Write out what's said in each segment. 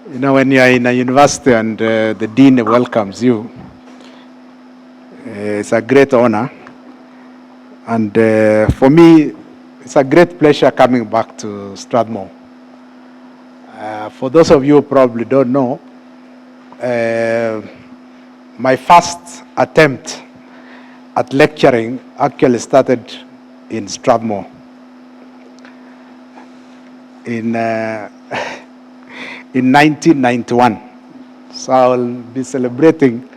You know, when you are in a university and the dean welcomes you, it's a great honor. And for me, it's a great pleasure coming back to Strathmore. For those of you who probably don't know, my first attempt at lecturing actually started in Strathmore. In 1991. So I'll be celebrating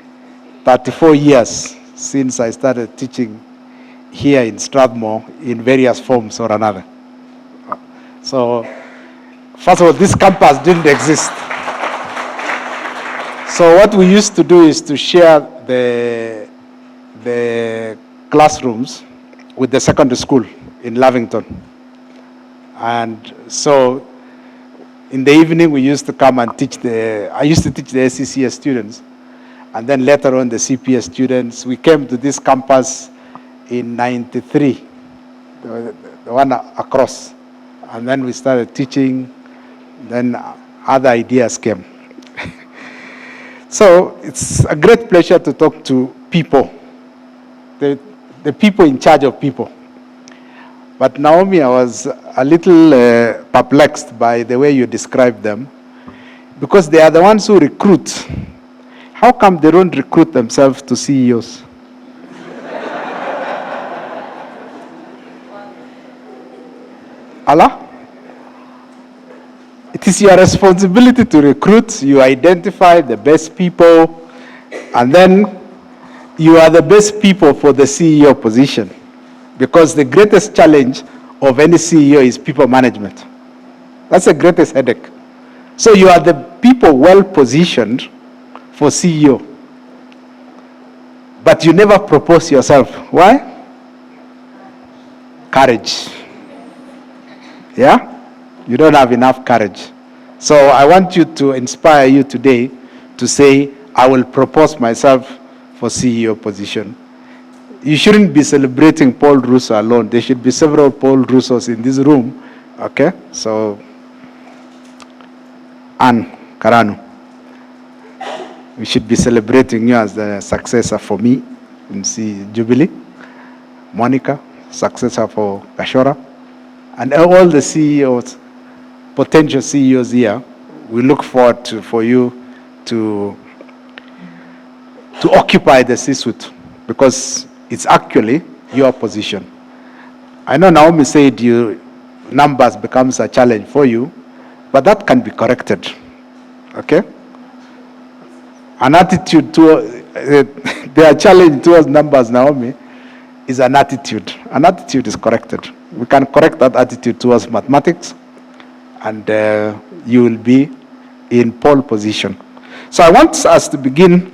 34 years since I started teaching here in Strathmore in various forms or another. So, first of all, this campus didn't exist. So what we used to do is to share the classrooms with the secondary school in Lavington. And so in the evening, we used to come and teach I used to teach the SCCS students. And then later on, the CPS students. We came to this campus in 93, the one across. And then we started teaching. Then other ideas came. So it's a great pleasure to talk to people, the people in charge of people. But Naomi, I was a little perplexed by the way you described them, because they are the ones who recruit. How come they don't recruit themselves to CEOs? Allah? It is your responsibility to recruit. You identify the best people, and then you are the best people for the CEO position. Because the greatest challenge of any CEO is people management. That's the greatest headache. So you are the people well positioned for CEO. But you never propose yourself. Why? Courage. Yeah? You don't have enough courage. So I want you to inspire you today to say, I will propose myself for CEO position. You shouldn't be celebrating Paul Russo alone. There should be several Paul Russos in this room. Okay? So, Anne Karanu, we should be celebrating you as the successor for me in Jubilee. Monica, successor for Kashora. And all the CEOs, potential CEOs here, we look forward for you to occupy the C-suite, because it's actually your position. I know Naomi said numbers becomes a challenge for you, but that can be corrected. Okay? An attitude their challenge towards numbers, Naomi, is an attitude. An attitude is corrected. We can correct that attitude towards mathematics, and you will be in pole position. So I want us to begin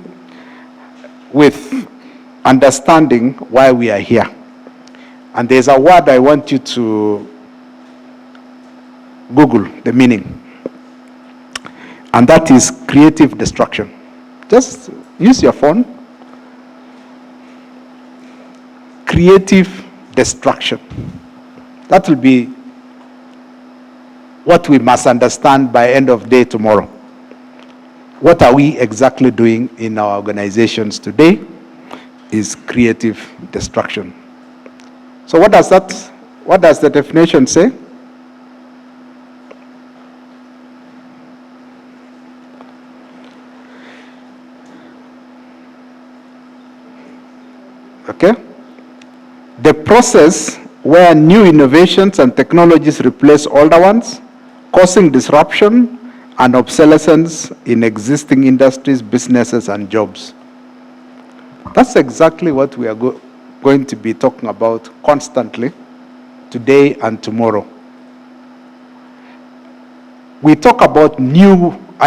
with understanding why we are here. And there's a word I want you to Google the meaning. And that is creative destruction. Just use your phone. Creative destruction. That will be what we must understand by end of day tomorrow. What are we exactly doing in our organizations today is creative destruction. So what does the definition say? Okay? The process where new innovations and technologies replace older ones, causing disruption and obsolescence in existing industries, businesses, and jobs. That's exactly what we are going to be talking about constantly, today and tomorrow. We talk about a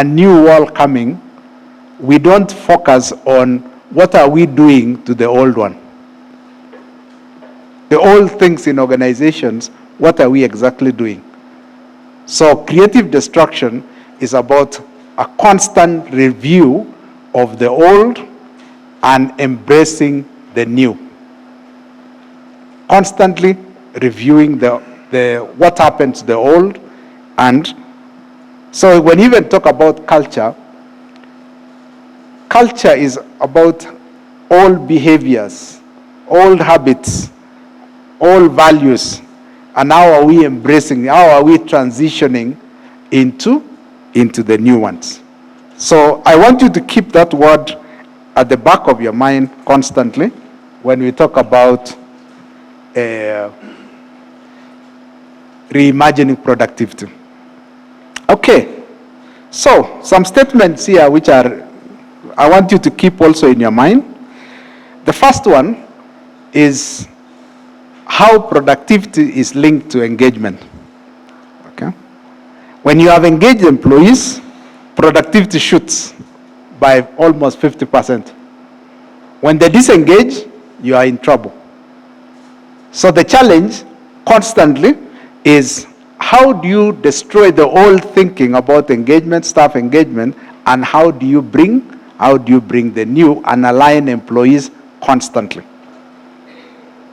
new world coming. We don't focus on what are we doing to the old one. The old things in organizations, what are we exactly doing? So creative destruction is about a constant review of the old and embracing the new. Constantly reviewing what happened to the old and So when you even talk about culture, culture is about all behaviors, all habits, all values, and how are we embracing, how are we transitioning into the new ones. So I want you to keep that word at the back of your mind constantly when we talk about reimagining productivity. Okay, so some statements here which I want you to keep also in your mind. The first one is how productivity is linked to engagement. Okay? When you have engaged employees, productivity shoots by almost 50%. When they disengage, you are in trouble. So the challenge constantly is how do you destroy the old thinking about engagement, staff engagement, and how do you bring the new and align employees constantly.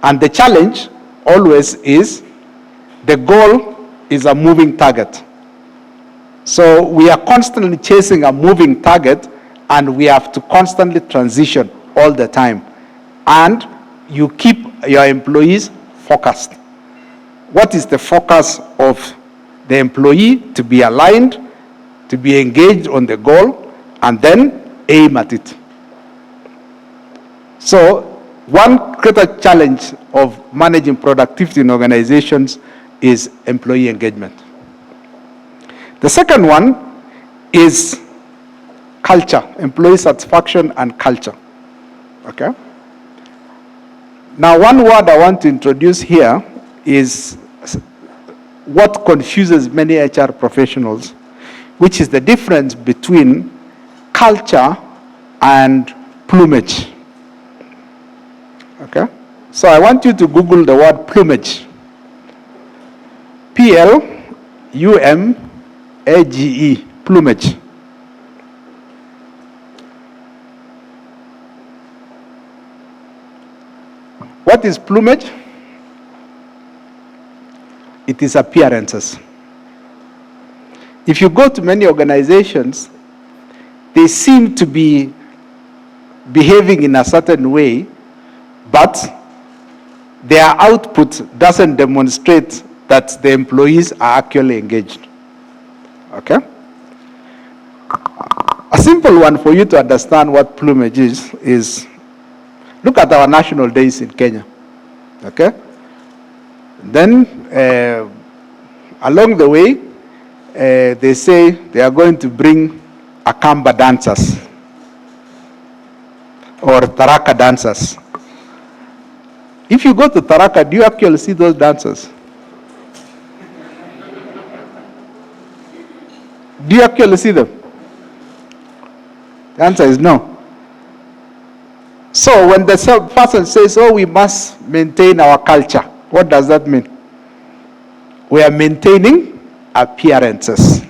And the challenge always is the goal is a moving target. So we are constantly chasing a moving target, and we have to constantly transition all the time. And you keep your employees focused. What is the focus of the employee? To be aligned, to be engaged on the goal, and then aim at it. So one greater challenge of managing productivity in organizations is employee engagement. The second one is culture, employee satisfaction and culture. Okay? Now, one word I want to introduce here is what confuses many HR professionals, which is the difference between culture and plumage. Okay? So I want you to Google the word plumage. P-L-U-M-A-G-E, plumage. What is plumage? It is appearances. If you go to many organizations, they seem to be behaving in a certain way, but their output doesn't demonstrate that the employees are actually engaged. Okay? A simple one for you to understand what plumage is look at our national days in Kenya. Okay? Then, along the way, they say they are going to bring Akamba dancers or Taraka dancers. If you go to Taraka, do you actually see those dancers? Do you actually see them? The answer is no. So when the person says, oh, we must maintain our culture, what does that mean? We are maintaining appearances.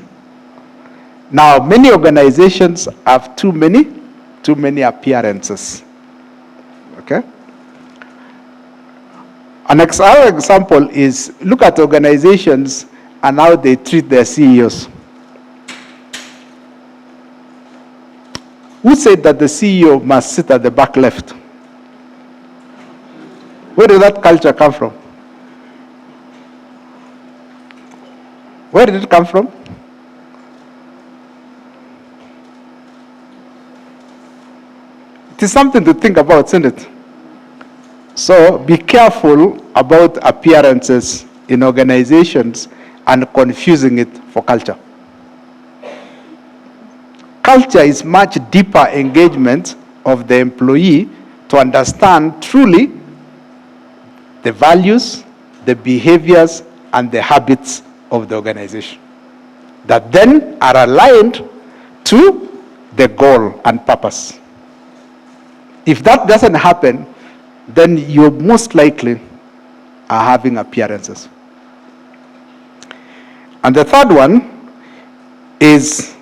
Now, many organizations have too many appearances. Okay? Another example is look at organizations and how they treat their CEOs. Who said that the CEO must sit at the back left? Where did that culture come from? Where did it come from? It is something to think about, isn't it? So be careful about appearances in organizations and confusing it for culture. Culture is much deeper engagement of the employee to understand truly the values, the behaviors, and the habits of the organization that then are aligned to the goal and purpose. If that doesn't happen, then you most likely are having appearances. And the third one is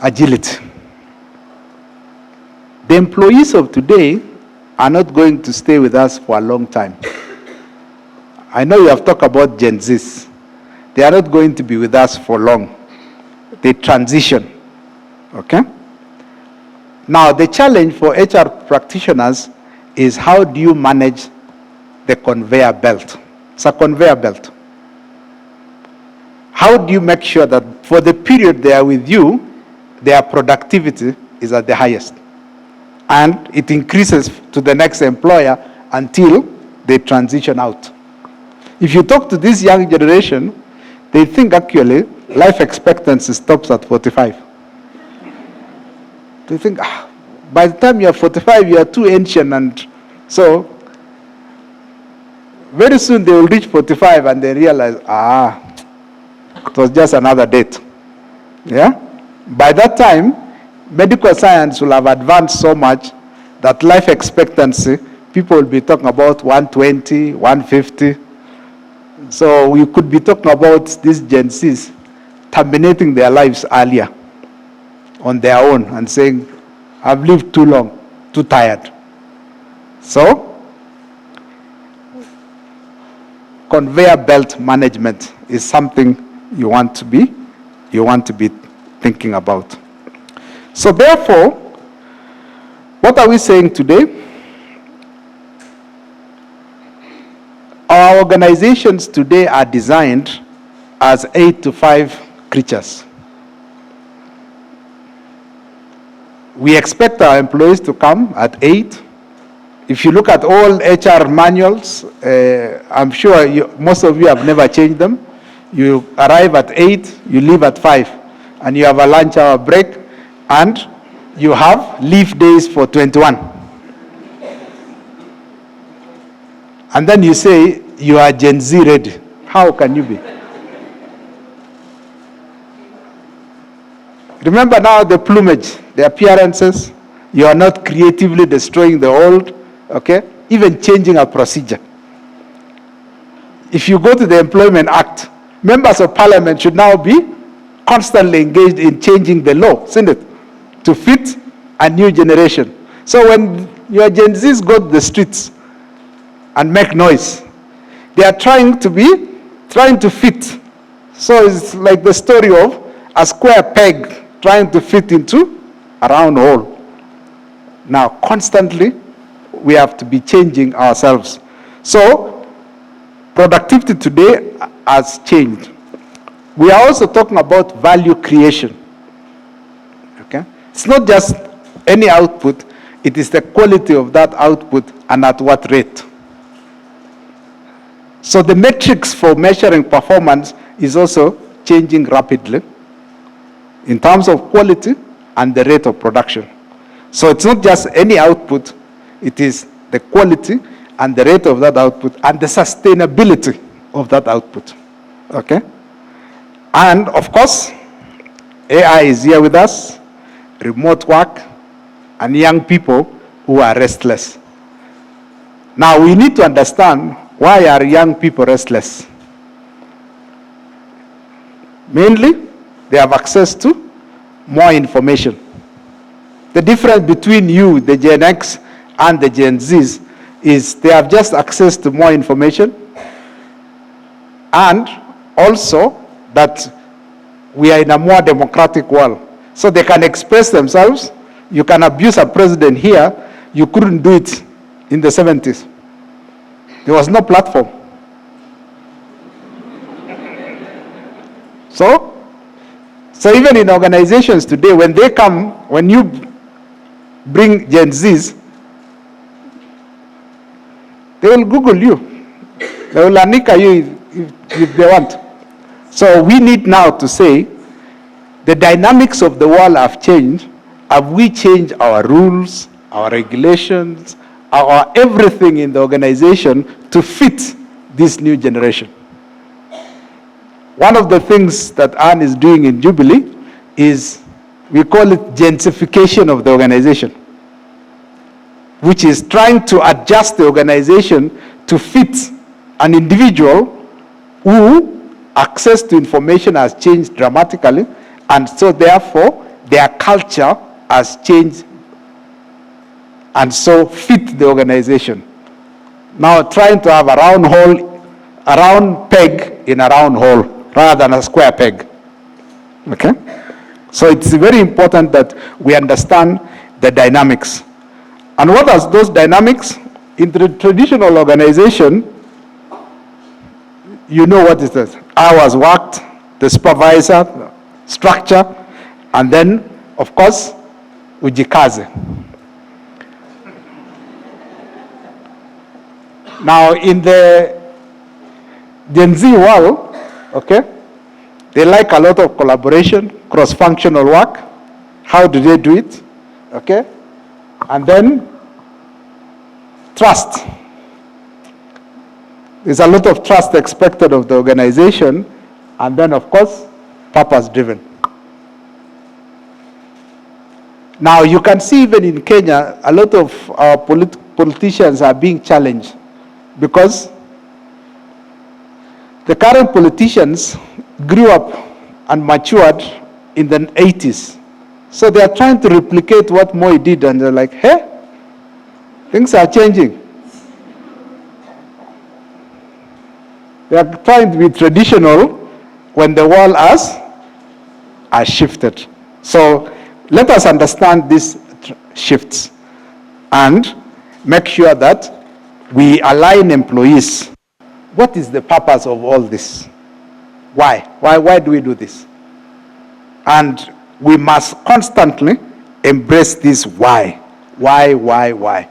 agility. The employees of today are not going to stay with us for a long time. I know you have talked about Gen Zs. They are not going to be with us for long. They transition, okay? Now, the challenge for HR practitioners is how do you manage the conveyor belt? It's a conveyor belt. How do you make sure that for the period they are with you, their productivity is at the highest? And it increases to the next employer until they transition out. If you talk to this young generation, they think actually life expectancy stops at 45. They think, by the time you're 45, you are too ancient, and so very soon they will reach 45 and they realize, it was just another date. Yeah? By that time, medical science will have advanced so much that life expectancy, people will be talking about 120, 150. So we could be talking about these Gen Zs terminating their lives earlier on their own and saying, I've lived too long, too tired. So, conveyor belt management is something you want to be thinking about. So therefore, what are we saying today? Our organizations today are designed as 8 to 5 creatures. We expect our employees to come at 8. If you look at all HR manuals, I'm sure most of you have never changed them. You arrive at 8, you leave at 5, and you have a lunch hour break, and you have leave days for 21. And then you say you are Gen Z ready. How can you be? Remember now the plumage, the appearances. You are not creatively destroying the old, okay? Even changing a procedure. If you go to the Employment Act, members of parliament should now be constantly engaged in changing the law, isn't it? To fit a new generation. So when your Gen Zs go to the streets and make noise, they are trying to fit. So it's like the story of a square peg trying to fit into a round hole. Now, constantly, we have to be changing ourselves. So, productivity today has changed. We are also talking about value creation. Okay? It's not just any output, it is the quality of that output and at what rate. So the metrics for measuring performance is also changing rapidly in terms of quality and the rate of production. So it's not just any output, it is the quality and the rate of that output and the sustainability of that output. Okay? And of course, AI is here with us, remote work, and young people who are restless. Now we need to understand, why are young people restless? Mainly, they have access to more information. The difference between you, the Gen X, and the Gen Zs is they have just access to more information, and also that we are in a more democratic world. So they can express themselves. You can abuse a president here. You couldn't do it in the 70s. There was no platform. So even in organizations today, when they come, when you bring Gen Zs, they will Google you. They will anika you if they want. So we need now to say, the dynamics of the world have changed. Have we changed our rules, our regulations, our everything in the organization to fit this new generation? One of the things that Anne is doing in Jubilee is, we call it gentrification of the organization, which is trying to adjust the organization to fit an individual who access to information has changed dramatically, and so therefore their culture has changed and so fit the organization. Now trying to have a round hole a round peg in a round hole rather than a square peg. Okay? So it's very important that we understand the dynamics. And what are those dynamics? In the traditional organization, you know what is this? Hours worked, the supervisor, structure, and then, of course, ujikaze. Now, in the Gen Z world, okay, they like a lot of collaboration, cross-functional work. How do they do it? Okay? And then, trust. There's a lot of trust expected of the organization, and then, of course, purpose-driven. Now, you can see even in Kenya, a lot of our politicians are being challenged because the current politicians grew up and matured in the 80s. So they are trying to replicate what Moi did, and they're like, hey, things are changing. They are trying to be traditional when the world has shifted. So let us understand these shifts and make sure that we align employees. What is the purpose of all this? Why? Why do we do this? And we must constantly embrace this why. Why?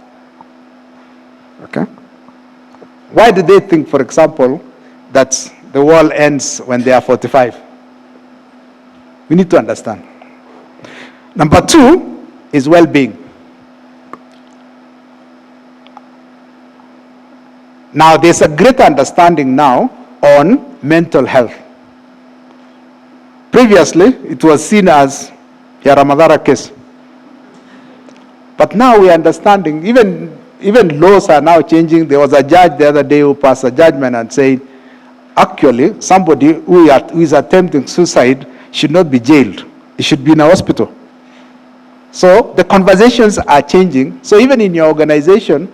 Okay? Why do they think, for example, that the world ends when they are 45? We need to understand. Number 2 is well-being. Now, there's a greater understanding now on mental health. Previously, it was seen as a Ramadara case. But now we are understanding, even laws are now changing. There was a judge the other day who passed a judgment and said, actually, somebody who is attempting suicide should not be jailed. He should be in a hospital. So the conversations are changing. So even in your organization,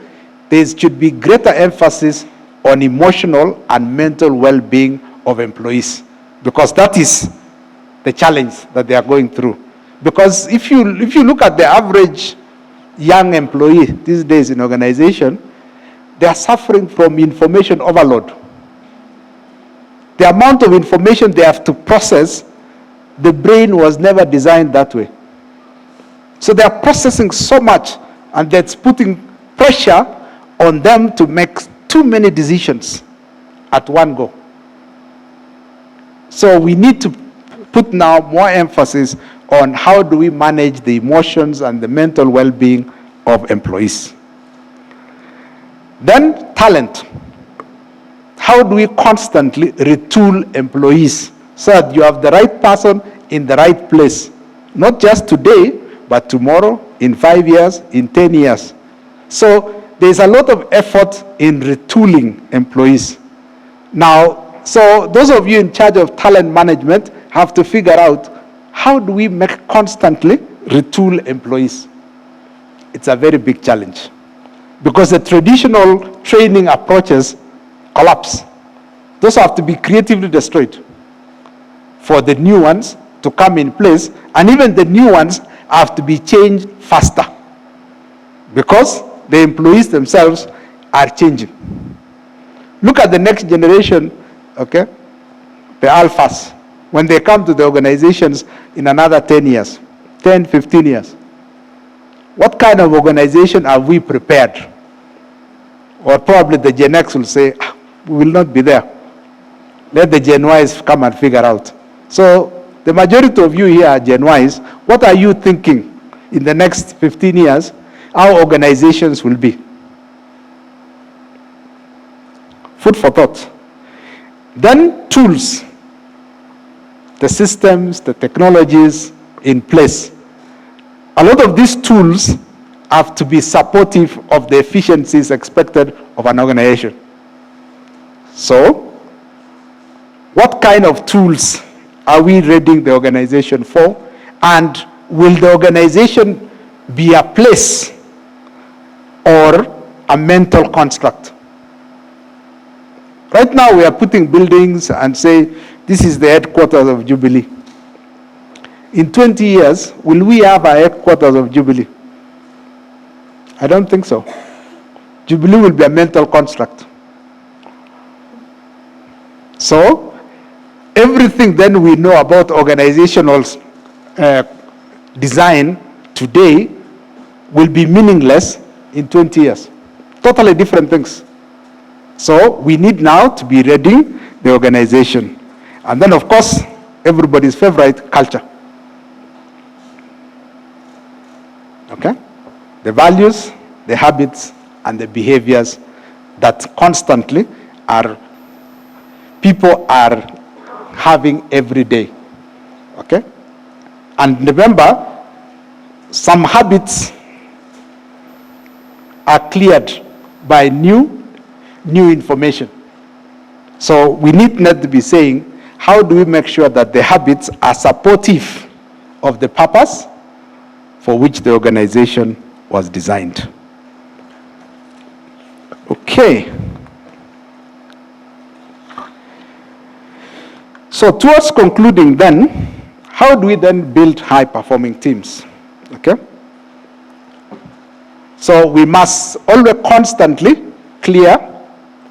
there should be greater emphasis on emotional and mental well-being of employees, because that is the challenge that they are going through. Because if you look at the average young employee these days in organization, they are suffering from information overload. The amount of information they have to process, the brain was never designed that way. So they are processing so much, and that's putting pressure on them to make too many decisions at one go. So we need to put now more emphasis on how do we manage the emotions and the mental well-being of employees. Then talent. How do we constantly retool employees so that you have the right person in the right place? Not just today, but tomorrow, in 5 years, in 10 years. So there's a lot of effort in retooling employees. Now, so those of you in charge of talent management have to figure out, how do we constantly retool employees? It's a very big challenge, because the traditional training approaches collapse. Those have to be creatively destroyed for the new ones to come in place, and even the new ones have to be changed faster, because the employees themselves are changing. Look at the next generation, okay? The alphas. When they come to the organizations in another 10 years, 10, 15 years, what kind of organization are we prepared? Or probably the Gen X will say, we will not be there. Let the Gen Ys come and figure out. So the majority of you here are Gen Ys. What are you thinking in the next 15 years how organizations will be? Food for thought. Then tools, the systems, the technologies in place. A lot of these tools have to be supportive of the efficiencies expected of an organization. So, what kind of tools are we readying the organization for? And will the organization be a place or a mental construct? Right now we are putting buildings and say, this is the headquarters of Jubilee. In 20 years, will we have a headquarters of Jubilee? I don't think so. Jubilee will be a mental construct. So, everything then we know about organizational design today will be meaningless in 20 years. Totally different things. So, we need now to be ready the organization. And then, of course, everybody's favorite, culture. Okay? The values, the habits, and the behaviors that constantly people are having every day. Okay? And remember, some habits are cleared by new information. So we need not to be saying, how do we make sure that the habits are supportive of the purpose for which the organization was designed? Okay. So towards concluding then, how do we then build high-performing teams? Okay? So we must always constantly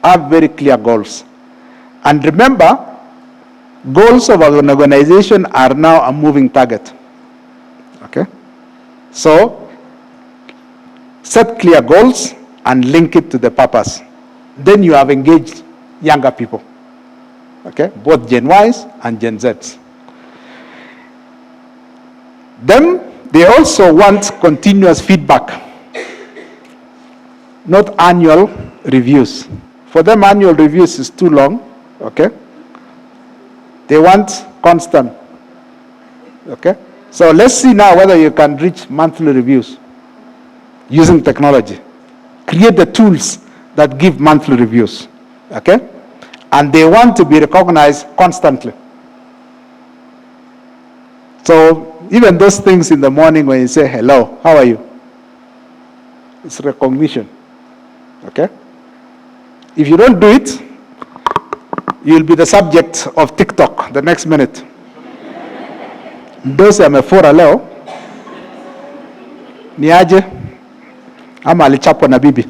have very clear goals. And remember, goals of an organization are now a moving target. Okay? So, set clear goals and link it to the purpose. Then you have engaged younger people. Okay? Both Gen Ys and Gen Zs. Then, they also want continuous feedback, not annual reviews. For them, annual reviews is too long. Okay? They want constant. Okay? So let's see now whether you can reach monthly reviews using technology. Create the tools that give monthly reviews. Okay? And they want to be recognized constantly. So even those things in the morning when you say, hello, how are you? It's recognition. Okay? If you don't do it, you'll be the subject of TikTok the next minute. Those amefura leo ni aje ama alichapwa na bibi.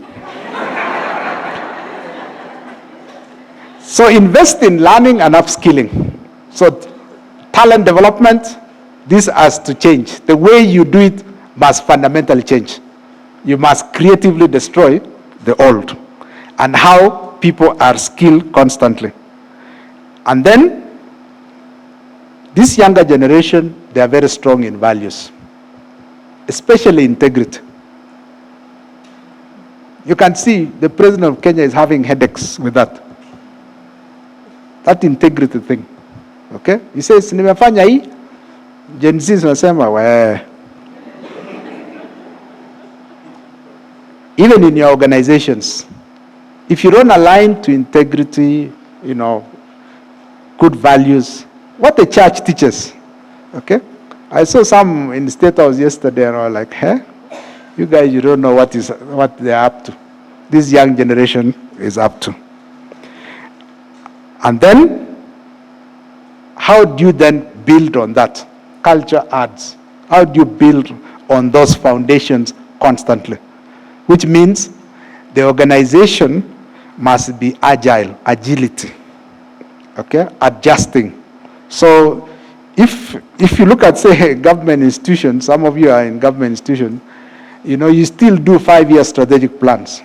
So invest in learning and upskilling. So talent development, this has to change. The way you do it must fundamentally change. You must creatively destroy the old and how people are skilled constantly. And then, this younger generation, they are very strong in values, especially integrity. You can see the president of Kenya is having headaches with that. That integrity thing. Okay? He says, nimefanya hii, Gen Z wanasema, we. Even in your organizations, if you don't align to integrity, good values, what the church teaches, okay? I saw some in the State House yesterday and I was like, hey, you guys, you don't know what they're up to. This young generation is up to. And then, how do you then build on that? Culture adds. How do you build on those foundations constantly? Which means the organization must be agile, agility. Okay, adjusting. So if you look at, say, government institutions, some of you are in government institutions, you still do 5-year strategic plans.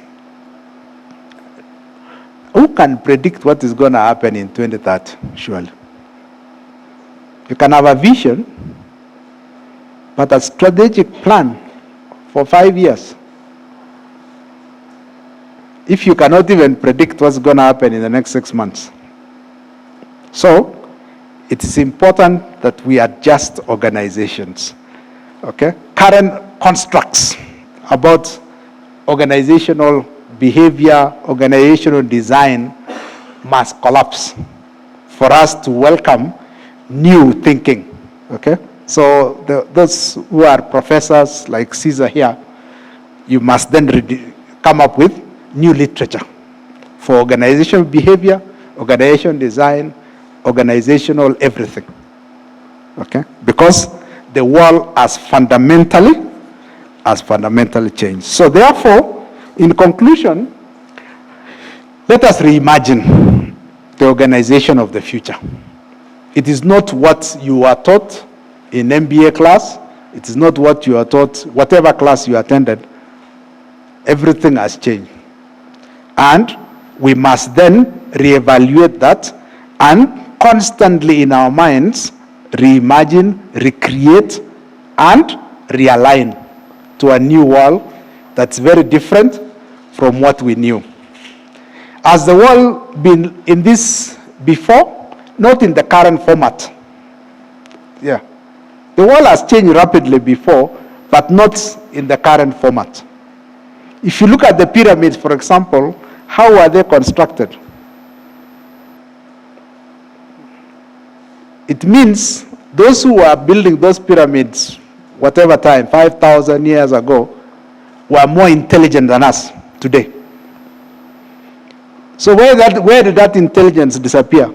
Who can predict what is going to happen in 2030, surely? You can have a vision, but a strategic plan for 5 years. If you cannot even predict what's going to happen in the next 6 months. So, it is important that we adjust organizations. Okay? Current constructs about organizational behavior, organizational design must collapse for us to welcome new thinking. Okay? So, those who are professors like Caesar here, you must then come up with new literature for organizational behavior, organization design, organizational everything. Okay? Because the world has fundamentally changed. So therefore, in conclusion, let us reimagine the organization of the future. It is not what you are taught in MBA class. It is not what you are taught, whatever class you attended. Everything has changed. And we must then reevaluate that and constantly in our minds reimagine, recreate, and realign to a new world that's very different from what we knew. Has the world been in this before? Not in the current format. Yeah. The world has changed rapidly before, but not in the current format. If you look at the pyramids, for example, how are they constructed? It means those who are building those pyramids, whatever time, 5,000 years ago, were more intelligent than us today. So where did that intelligence disappear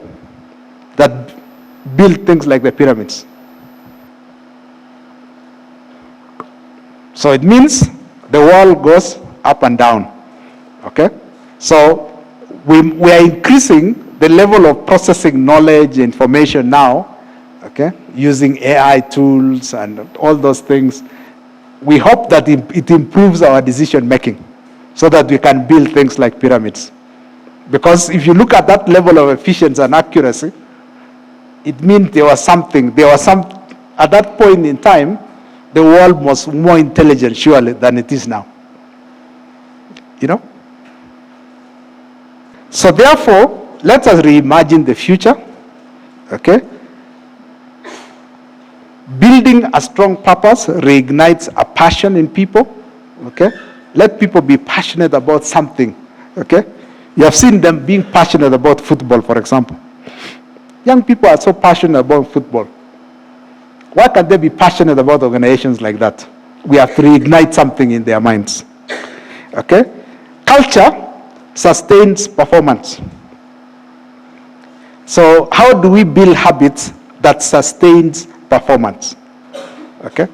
that built things like the pyramids? So it means the world goes up and down. Okay? So we are increasing the level of processing knowledge, information now, okay, using AI tools and all those things. We hope that it improves our decision making so that we can build things like pyramids. Because if you look at that level of efficiency and accuracy, it means at that point in time, the world was more intelligent, surely, than it is now. You know? So therefore, let us reimagine the future, okay? Building a strong purpose reignites a passion in people, okay? Let people be passionate about something, okay? You have seen them being passionate about football, for example. Young people are so passionate about football. Why can't they be passionate about organizations like that? We have to reignite something in their minds. Okay? Culture sustains performance. So how do we build habits that sustains performance? Okay?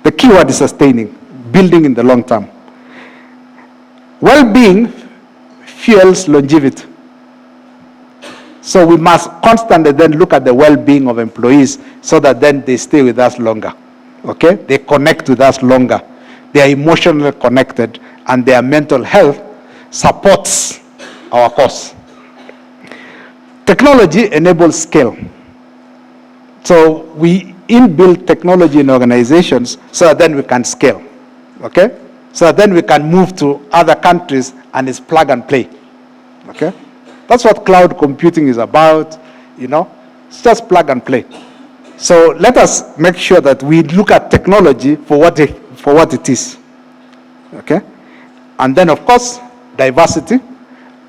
The key word is sustaining, building in the long term. Well-being fuels longevity. So we must constantly then look at the well-being of employees so that then they stay with us longer. Okay? They connect with us longer. They are emotionally connected and their mental health supports our cause. Technology enables scale. So we inbuild technology in organizations so that then we can scale. Okay? So that then we can move to other countries and it's plug and play. Okay? That's what cloud computing is about, you know. It's just plug and play. So let us make sure that we look at technology for what it is. Okay? And then, of course, diversity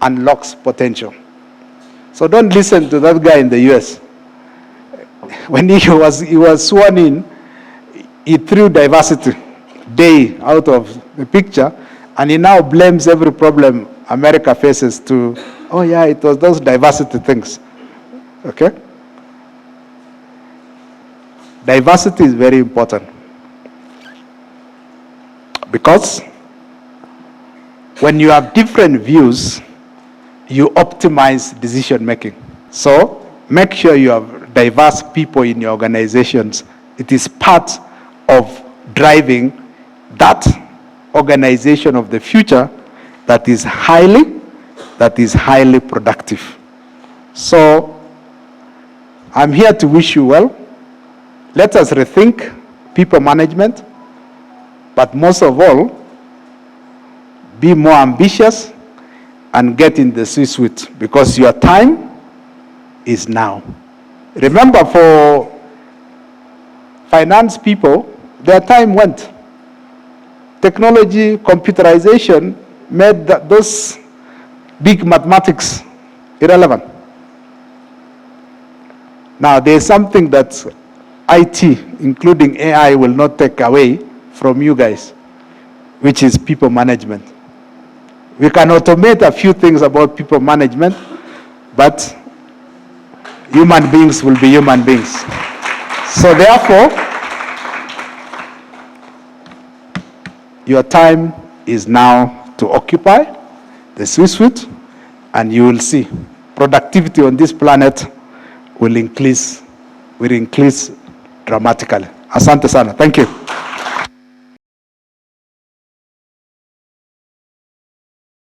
unlocks potential. So don't listen to that guy in the US. When he was sworn in, he threw diversity day out of the picture, and he now blames every problem America faces to, oh yeah, it was those diversity things. Okay? Diversity is very important. Because when you have different views, you optimize decision making. So make sure you have diverse people in your organizations. It is part of driving that organization of the future that is highly productive. So I'm here to wish you well. Let us rethink people management, but most of all, be more ambitious and get in the C-suite because your time is now. Remember, for finance people, their time went. Technology, computerization made those big mathematics irrelevant. Now, there's something that IT, including AI, will not take away from you guys, which is people management. We can automate a few things about people management, but human beings will be human beings. So therefore, your time is now to occupy the C-suite, and you will see productivity on this planet will increase dramatically. Asante sana. Thank you.